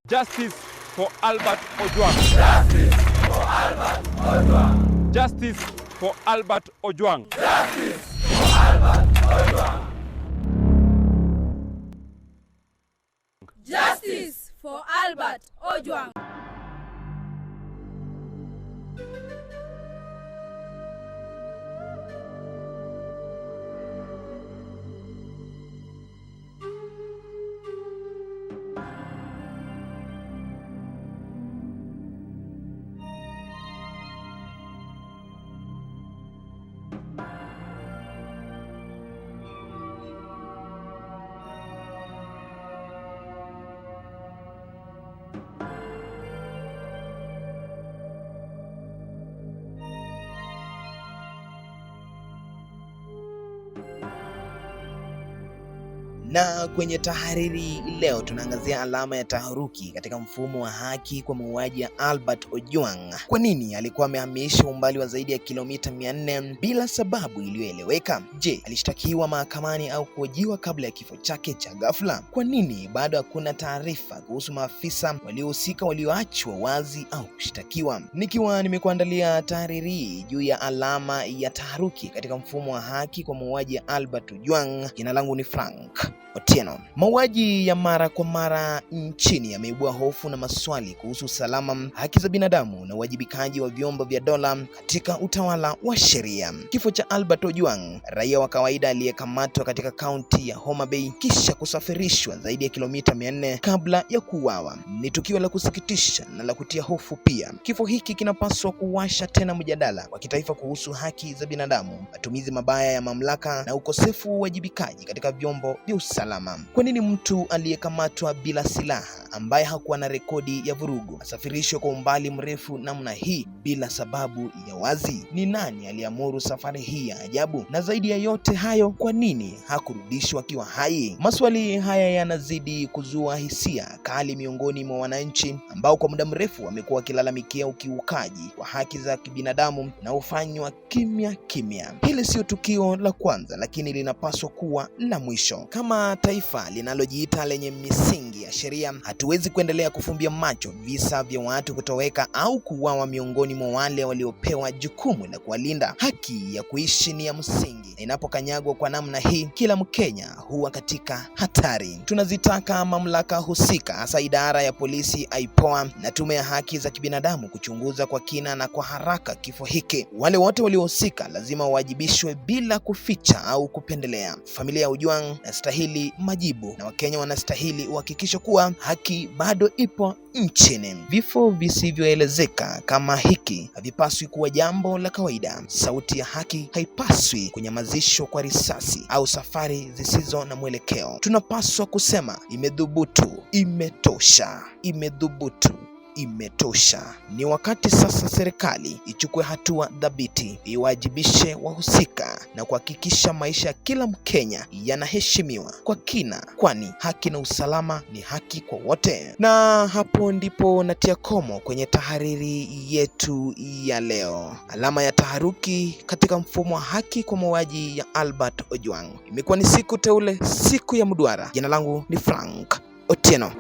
Justice for Albert Ojwang. Justice for Albert Ojwang. Justice for Albert Ojwang. Justice for Albert Ojwang. Na kwenye tahariri leo tunaangazia alama ya taharuki katika mfumo wa haki kwa mauaji ya Albert Ojwang. Kwa nini alikuwa amehamisha umbali wa zaidi ya kilomita 400 bila sababu iliyoeleweka? Je, alishtakiwa mahakamani au kuhojiwa kabla ya kifo chake cha ghafla? Kwa nini bado hakuna taarifa kuhusu maafisa waliohusika walioachwa wazi au kushtakiwa? Nikiwa nimekuandalia tahariri juu ya alama ya taharuki katika mfumo wa haki kwa mauaji ya Albert Ojwang. Jina langu ni Frank Otieno. Mauaji ya mara kwa mara nchini yameibua hofu na maswali kuhusu usalama, haki za binadamu na uwajibikaji wa vyombo vya dola katika utawala wa sheria. Kifo cha Albert Ojwang, raia wa kawaida aliyekamatwa katika kaunti ya Homa Bay kisha kusafirishwa zaidi ya kilomita 400 kabla ya kuuawa, ni tukio la kusikitisha na la kutia hofu pia. Kifo hiki kinapaswa kuwasha tena mjadala wa kitaifa kuhusu haki za binadamu, matumizi mabaya ya mamlaka na ukosefu wa uwajibikaji katika vyombo vya usalama. Kwa nini mtu aliyekamatwa bila silaha ambaye hakuwa na rekodi ya vurugu asafirishwe kwa umbali mrefu namna hii bila sababu ya wazi? Ni nani aliamuru safari hii ya ajabu? Na zaidi ya yote hayo, kwa nini hakurudishwa akiwa hai? Maswali haya yanazidi kuzua hisia kali miongoni mwa wananchi ambao kwa muda mrefu wamekuwa wakilalamikia ukiukaji wa haki za kibinadamu na ufanywa kimya kimya. Hili sio tukio la kwanza, lakini linapaswa kuwa la mwisho. Kama taifa linalojiita lenye misingi ya sheria, hatuwezi kuendelea kufumbia macho visa vya watu kutoweka au kuuawa miongoni mwa wale waliopewa jukumu la kuwalinda. Haki ya kuishi ni ya msingi, na inapokanyagwa kwa namna hii, kila Mkenya huwa katika hatari. Tunazitaka mamlaka husika, hasa idara ya polisi, IPOA na tume ya haki za kibinadamu kuchunguza kwa kina na kwa haraka kifo hiki. Wale wote waliohusika lazima wawajibishwe bila kuficha au kupendelea. Familia ya Ojwang inastahili majibu na Wakenya wanastahili uhakikisho kuwa haki bado ipo nchini. Vifo visivyoelezeka kama hiki havipaswi kuwa jambo la kawaida. Sauti ya haki haipaswi kunyamazishwa kwa risasi au safari zisizo na mwelekeo. Tunapaswa kusema imedhubutu, imetosha, imedhubutu, imetosha. Ni wakati sasa serikali ichukue hatua dhabiti, iwajibishe wahusika na kuhakikisha maisha ya kila Mkenya yanaheshimiwa kwa kina, kwani haki na usalama ni haki kwa wote. Na hapo ndipo natia komo kwenye tahariri yetu ya leo. Alama ya taharuki katika mfumo wa haki kwa mauaji ya Albert Ojwang. Imekuwa ni siku teule, siku ya mduara. Jina langu ni Frank Otieno.